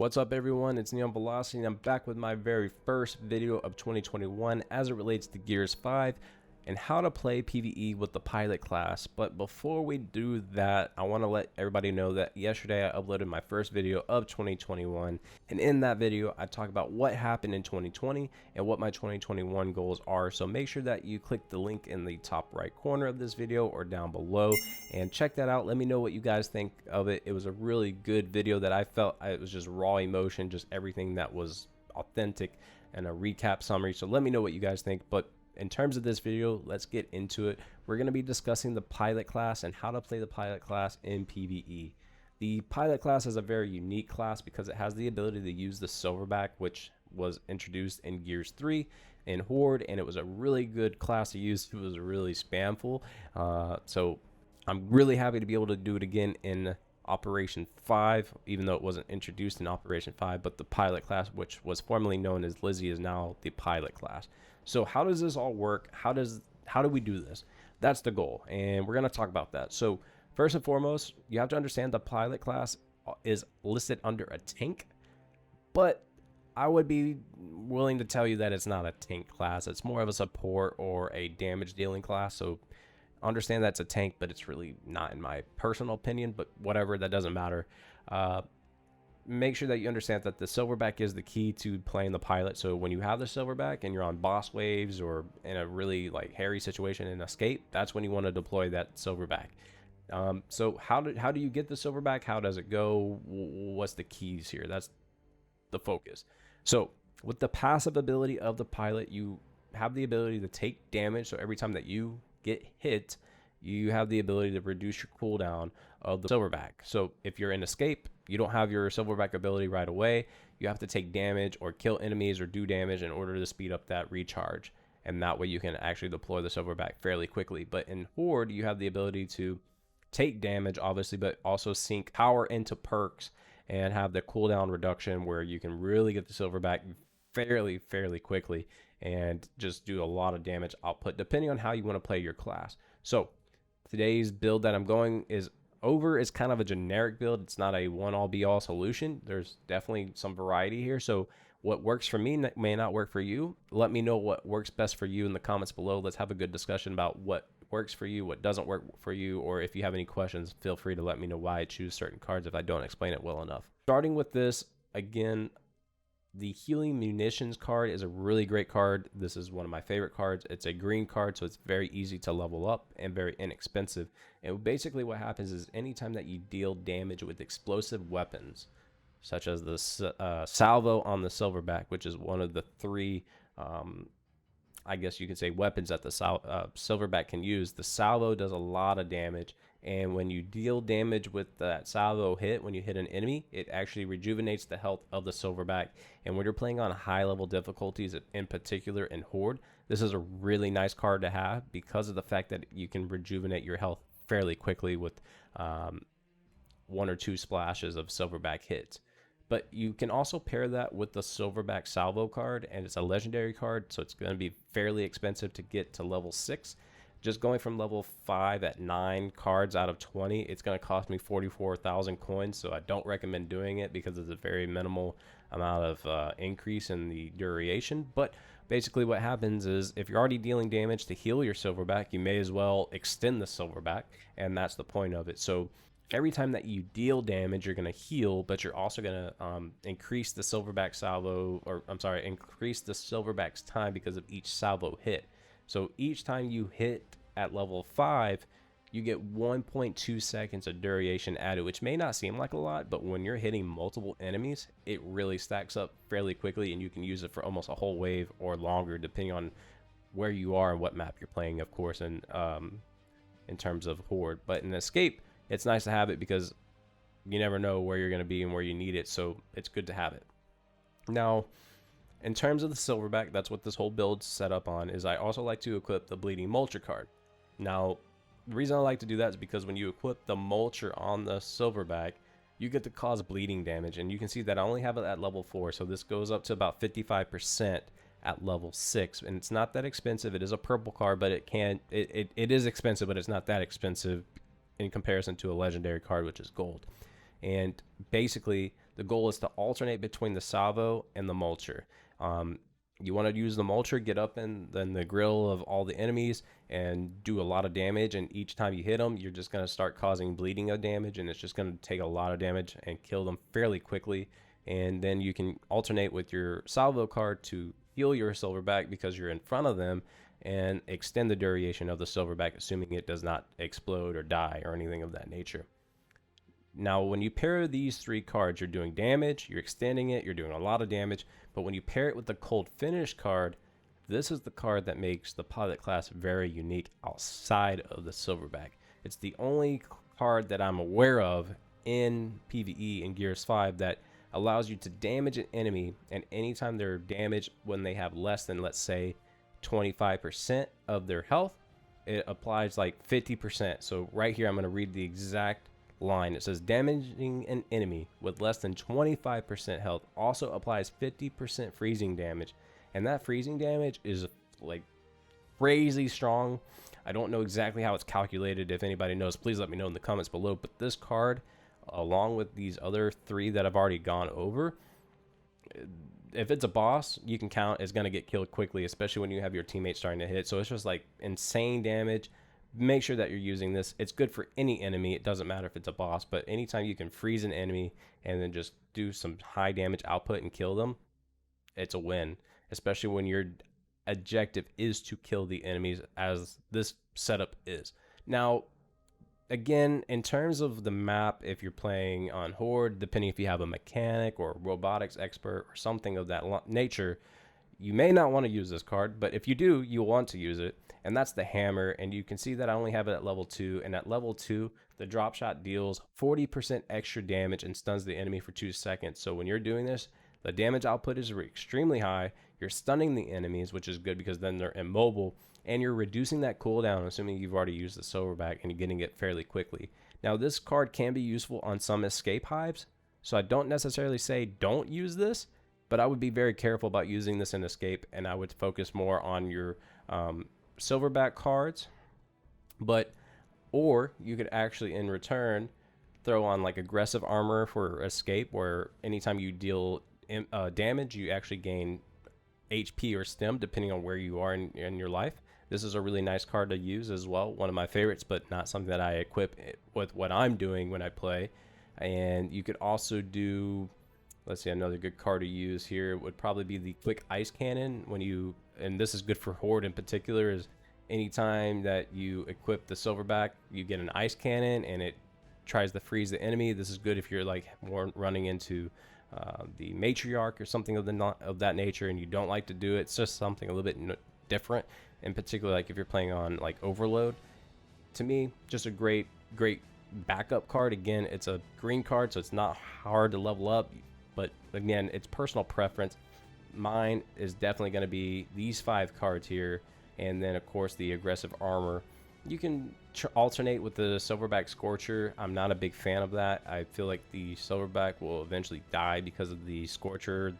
What's up everyone, it's Neon Velocity and I'm back with my very first video of 2021 as it relates to Gears 5 and how to play PvE with the pilot class. But before we do that, I want to let everybody know that yesterday I uploaded my first video of 2021, and in that video I talk about what happened in 2020 and what my 2021 goals are. So make sure that you click the link in the top right corner of this video or down below and check that out. Let me know what you guys think of it. It was a really good video that I felt it was just raw emotion, just everything that was authentic, and a recap summary. So let me know what you guys think. But in terms of this video, let's get into it. We're going to be discussing the pilot class and how to play the pilot class in PvE. The pilot class is a very unique class because it has the ability to use the silverback, which was introduced in Gears 3 in Horde, and it was a really good class to use. It was really spamful. So I'm really happy to be able to do it again in Operation 5, even though it wasn't introduced in Operation 5, but the pilot class, which was formerly known as Lizzie, is now the pilot class. So how does this all work? How do we do this? That's the goal, and we're going to talk about that. So first and foremost, you have to understand the pilot class is listed under a tank, but I would be willing to tell you that it's not a tank class. It's more of a support or a damage dealing class. So understand that's a tank, but it's really not, in my personal opinion, but whatever, that doesn't matter. Make sure that you understand that the silverback is the key to playing the pilot. So when you have the silverback and you're on boss waves or in a really like hairy situation in escape, that's when you want to deploy that silverback. So how do you get the silverback? How does it go? What's the keys here? That's the focus. So with the passive ability of the pilot, you have the ability to take damage. So every time that you get hit, you have the ability to reduce your cooldown of the silverback. So if you're in escape, you don't have your silverback ability right away. You have to take damage or kill enemies or do damage in order to speed up that recharge, and that way you can actually deploy the silverback fairly quickly. But in Horde, you have the ability to take damage, obviously, but also sink power into perks and have the cooldown reduction where you can really get the silverback fairly quickly and just do a lot of damage output depending on how you want to play your class. So today's build that I'm going is kind of a generic build. It's not a one-all be-all solution. There's definitely some variety here. So what works for me may not work for you. Let me know what works best for you in the comments below. Let's have a good discussion about what works for you, what doesn't work for you, or if you have any questions, feel free to let me know why I choose certain cards if I don't explain it well enough. Starting with this, again, the healing munitions card is a really great card. This is one of my favorite cards. It's a green card, so it's very easy to level up and very inexpensive. And basically what happens is anytime that you deal damage with explosive weapons, such as the salvo on the silverback, which is one of the three, I guess you could say, weapons that the silverback can use. The salvo does a lot of damage, and when you deal damage with that salvo hit, when you hit an enemy, it actually rejuvenates the health of the silverback. And when you're playing on high level difficulties, in particular in Horde, this is a really nice card to have because of the fact that you can rejuvenate your health fairly quickly with 1 or 2 splashes of silverback hits. But you can also pair that with the silverback salvo card, and it's a legendary card, so it's going to be fairly expensive to get to level 6. Just going from level 5 at 9 cards out of 20, it's going to cost me 44,000 coins, so I don't recommend doing it because it's a very minimal amount of increase in the duration. But basically what happens is if you're already dealing damage, to heal your silverback, you may as well extend the silverback, and that's the point of it. So every time that you deal damage, you're going to heal, but you're also going to increase the silverback salvo, or I'm sorry, increase the silverback's time because of each salvo hit. So each time you hit at level 5, you get 1.2 seconds of duration added, which may not seem like a lot, but when you're hitting multiple enemies, it really stacks up fairly quickly, and you can use it for almost a whole wave or longer, depending on where you are and what map you're playing, of course, and in terms of Horde. But in Escape, it's nice to have it because you never know where you're going to be and where you need it, so it's good to have it. Now, in terms of the silverback, that's what this whole build's set up on, is I also like to equip the Bleeding Mulcher card. Now, the reason I like to do that is because when you equip the Mulcher on the silverback, you get to cause bleeding damage, and you can see that I only have it at level 4, so this goes up to about 55% at level 6, and it's not that expensive. It is a purple card, but it is expensive, but it's not that expensive in comparison to a legendary card, which is gold. And basically The goal is to alternate between the salvo and the mulcher. You want to use the mulcher, get up in the grill of all the enemies and do a lot of damage, and each time you hit them, you're just going to start causing bleeding of damage, and it's just going to take a lot of damage and kill them fairly quickly. And then you can alternate with your salvo card to heal your silverback because you're in front of them, and extend the duration of the silverback, assuming it does not explode or die or anything of that nature. Now, when you pair these three cards, you're doing damage, you're extending it, you're doing a lot of damage. But when you pair it with the Cold Finish card, this is the card that makes the pilot class very unique outside of the silverback. It's the only card that I'm aware of in PvE in Gears 5 that allows you to damage an enemy, and anytime they're damaged when they have less than, let's say, 25% of their health, it applies like 50%. So right here, I'm going to read the exact line. It says damaging an enemy with less than 25% health also applies 50% freezing damage, and that freezing damage is like crazy strong. I don't know exactly how it's calculated. If anybody knows, please let me know in the comments below. But this card, along with these other three that I've already gone over, if it's a boss, you can count is going to get killed quickly, especially when you have your teammates starting to hit. So it's just like insane damage. Make sure that you're using this. It's good for any enemy. It doesn't matter if it's a boss, but anytime you can freeze an enemy and then just do some high damage output and kill them, it's a win, especially when your objective is to kill the enemies, as this setup is. Now, again, in terms of the map, if you're playing on Horde, depending if you have a mechanic or a robotics expert or something of that nature, you may not want to use this card, but if you do, you'll want to use it, and that's the hammer. And you can see that I only have it at level 2, and at level 2, the drop shot deals 40% extra damage and stuns the enemy for 2 seconds. So when you're doing this, the damage output is extremely high. You're stunning the enemies, which is good because then they're immobile, and you're reducing that cooldown, assuming you've already used the silverback, and you're getting it fairly quickly. Now, this card can be useful on some escape hives, so I don't necessarily say don't use this, but I would be very careful about using this in escape, and I would focus more on your silverback cards. Or you could actually, in return, throw on like aggressive armor for escape, where anytime you deal damage, you actually gain HP or stem, depending on where you are in your life. This is a really nice card to use as well. One of my favorites, but not something that I equip with what I'm doing when I play. And you could also do, let's see, another good card to use here would probably be the quick ice cannon. And this is good for Horde in particular, is anytime that you equip the silverback, you get an ice cannon and it tries to freeze the enemy. This is good if you're like more running into the matriarch or something of that nature, and you don't like to do it. It's just something a little bit different. In particular, like if you're playing on like Overload, to me, just a great backup card. Again, it's a green card, so it's not hard to level up, but again, it's personal preference. Mine is definitely going to be these 5 cards here, and then of course the aggressive armor. You can alternate with the silverback scorcher. I'm not a big fan of that. I feel like the silverback will eventually die because of the scorcher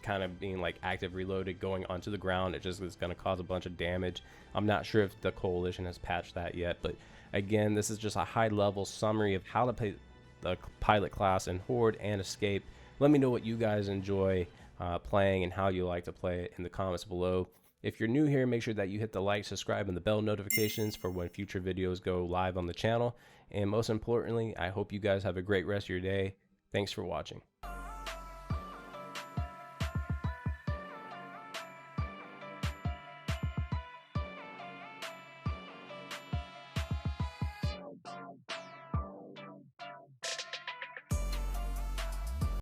kind of being like active reloaded going onto the ground. It just is going to cause a bunch of damage. I'm not sure if the coalition has patched that yet, but again, this is just a high level summary of how to play the pilot class in Horde and Escape. Let me know what you guys enjoy playing and how you like to play it in the comments below. If you're new here, make sure that you hit the like, subscribe, and the bell notifications for when future videos go live on the channel. And most importantly, I hope you guys have a great rest of your day. Thanks for watching.